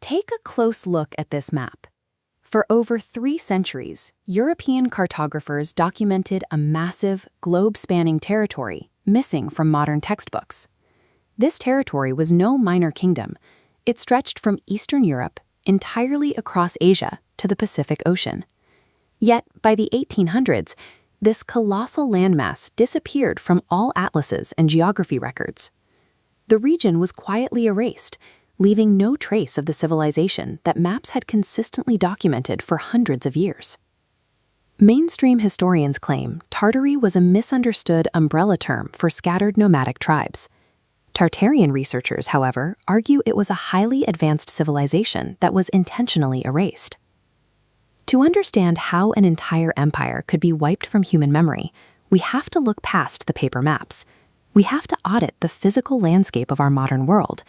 Take a close look at this map. For over 3 centuries, European cartographers documented a massive, globe-spanning territory missing from modern textbooks. This territory was no minor kingdom. It stretched from Eastern Europe entirely across Asia to the Pacific Ocean. Yet, by the 1800s, this colossal landmass disappeared from all atlases and geography records. The region was quietly erased, leaving no trace of the civilization that maps had consistently documented for hundreds of years. Mainstream historians claim Tartary was a misunderstood umbrella term for scattered nomadic tribes. Tartarian researchers, however, argue it was a highly advanced civilization that was intentionally erased. To understand how an entire empire could be wiped from human memory, we have to look past the paper maps. We have to audit the physical landscape of our modern world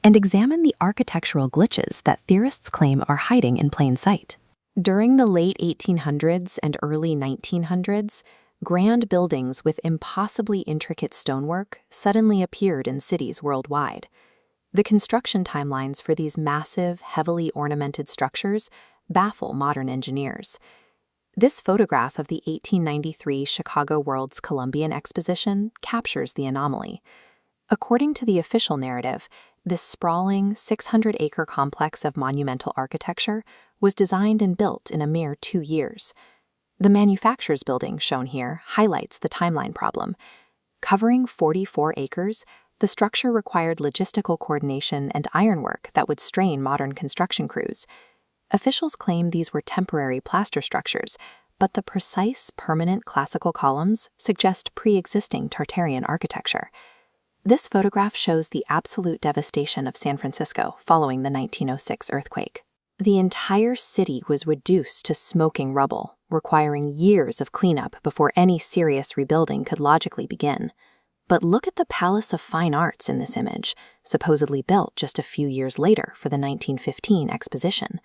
and examine the architectural glitches that theorists claim are hiding in plain sight. During the late 1800s and early 1900s, grand buildings with impossibly intricate stonework suddenly appeared in cities worldwide. The construction timelines for these massive, heavily ornamented structures baffle modern engineers. This photograph of the 1893 Chicago World's Columbian Exposition captures the anomaly. According to the official narrative, this sprawling 600-acre complex of monumental architecture was designed and built in a mere 2 years. The manufacturer's building, shown here, highlights the timeline problem. Covering 44 acres, the structure required logistical coordination and ironwork that would strain modern construction crews. Officials claim these were temporary plaster structures, but the precise, permanent classical columns suggest pre-existing Tartarian architecture. This photograph shows the absolute devastation of San Francisco following the 1906 earthquake. The entire city was reduced to smoking rubble, requiring years of cleanup before any serious rebuilding could logically begin. But look at the Palace of Fine Arts in this image, supposedly built just a few years later for the 1915 exposition.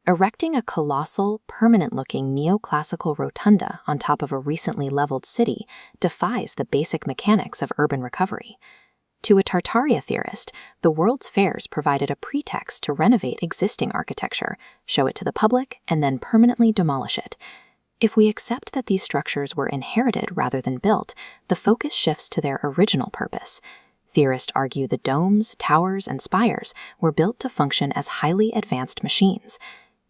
Erecting a colossal, permanent-looking neoclassical rotunda on top of a recently leveled city defies the basic mechanics of urban recovery. To a Tartaria theorist, the World's Fairs provided a pretext to renovate existing architecture, show it to the public, and then permanently demolish it. If we accept that these structures were inherited rather than built, the focus shifts to their original purpose. Theorists argue the domes, towers, and spires were built to function as highly advanced machines.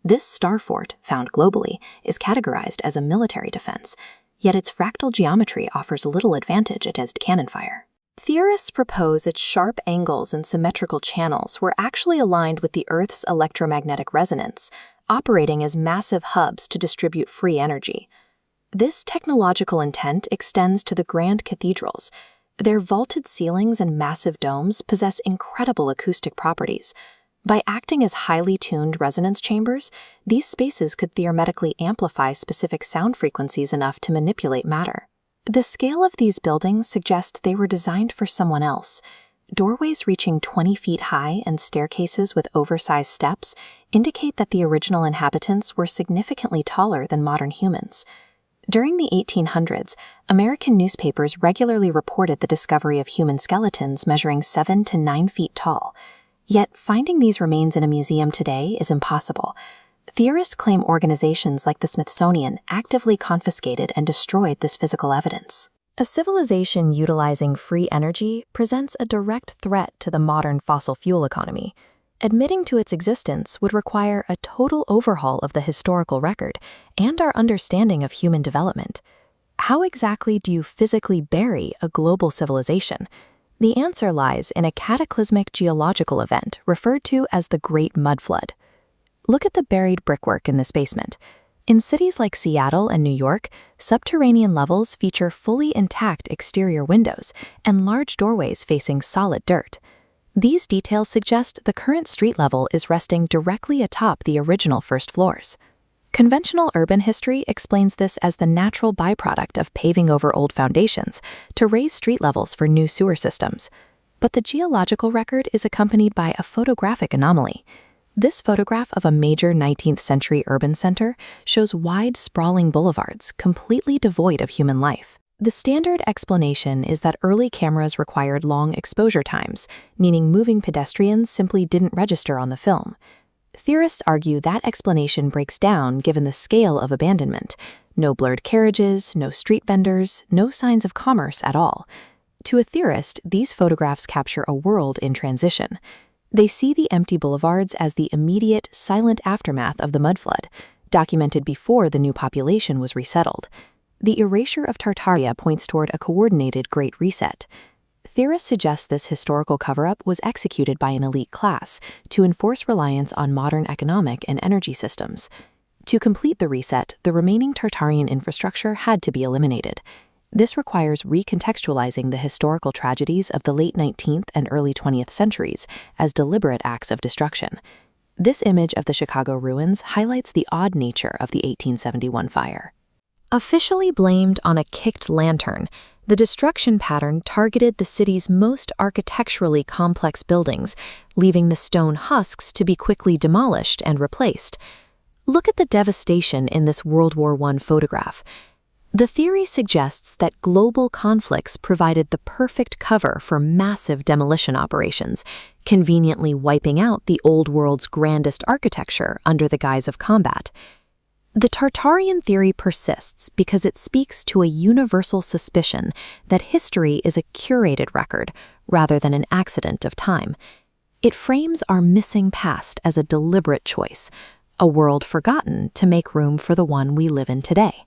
This star fort, found globally, is categorized as a military defense, yet its fractal geometry offers little advantage against cannon fire. Theorists propose its sharp angles and symmetrical channels were actually aligned with the Earth's electromagnetic resonance, operating as massive hubs to distribute free energy. This technological intent extends to the grand cathedrals. Their vaulted ceilings and massive domes possess incredible acoustic properties. By acting as highly tuned resonance chambers, these spaces could theoretically amplify specific sound frequencies enough to manipulate matter. The scale of these buildings suggests they were designed for someone else. Doorways reaching 20 feet high and staircases with oversized steps indicate that the original inhabitants were significantly taller than modern humans. During the 1800s, American newspapers regularly reported the discovery of human skeletons measuring 7 to 9 feet tall. Yet, finding these remains in a museum today is impossible. Theorists claim organizations like the Smithsonian actively confiscated and destroyed this physical evidence. A civilization utilizing free energy presents a direct threat to the modern fossil fuel economy. Admitting to its existence would require a total overhaul of the historical record and our understanding of human development. How exactly do you physically bury a global civilization? The answer lies in a cataclysmic geological event referred to as the Great Mud Flood. Look at the buried brickwork in this basement. In cities like Seattle and New York, subterranean levels feature fully intact exterior windows and large doorways facing solid dirt. These details suggest the current street level is resting directly atop the original first floors. Conventional urban history explains this as the natural byproduct of paving over old foundations to raise street levels for new sewer systems. But the geological record is accompanied by a photographic anomaly. This photograph of a major 19th century urban center shows wide, sprawling boulevards completely devoid of human life. The standard explanation is that early cameras required long exposure times, meaning moving pedestrians simply didn't register on the film. Theorists argue that explanation breaks down given the scale of abandonment. No blurred carriages, no street vendors, no signs of commerce at all. To a theorist, these photographs capture a world in transition. They see the empty boulevards as the immediate, silent aftermath of the mudflood, documented before the new population was resettled. The erasure of Tartaria points toward a coordinated Great Reset. Theorists suggest this historical cover-up was executed by an elite class to enforce reliance on modern economic and energy systems. To complete the reset, the remaining Tartarian infrastructure had to be eliminated. This requires recontextualizing the historical tragedies of the late 19th and early 20th centuries as deliberate acts of destruction. This image of the Chicago ruins highlights the odd nature of the 1871 fire. Officially blamed on a kicked lantern, the destruction pattern targeted the city's most architecturally complex buildings, leaving the stone husks to be quickly demolished and replaced. Look at the devastation in this World War I photograph. The theory suggests that global conflicts provided the perfect cover for massive demolition operations, conveniently wiping out the old world's grandest architecture under the guise of combat. The Tartarian theory persists because it speaks to a universal suspicion that history is a curated record rather than an accident of time. It frames our missing past as a deliberate choice, a world forgotten to make room for the one we live in today.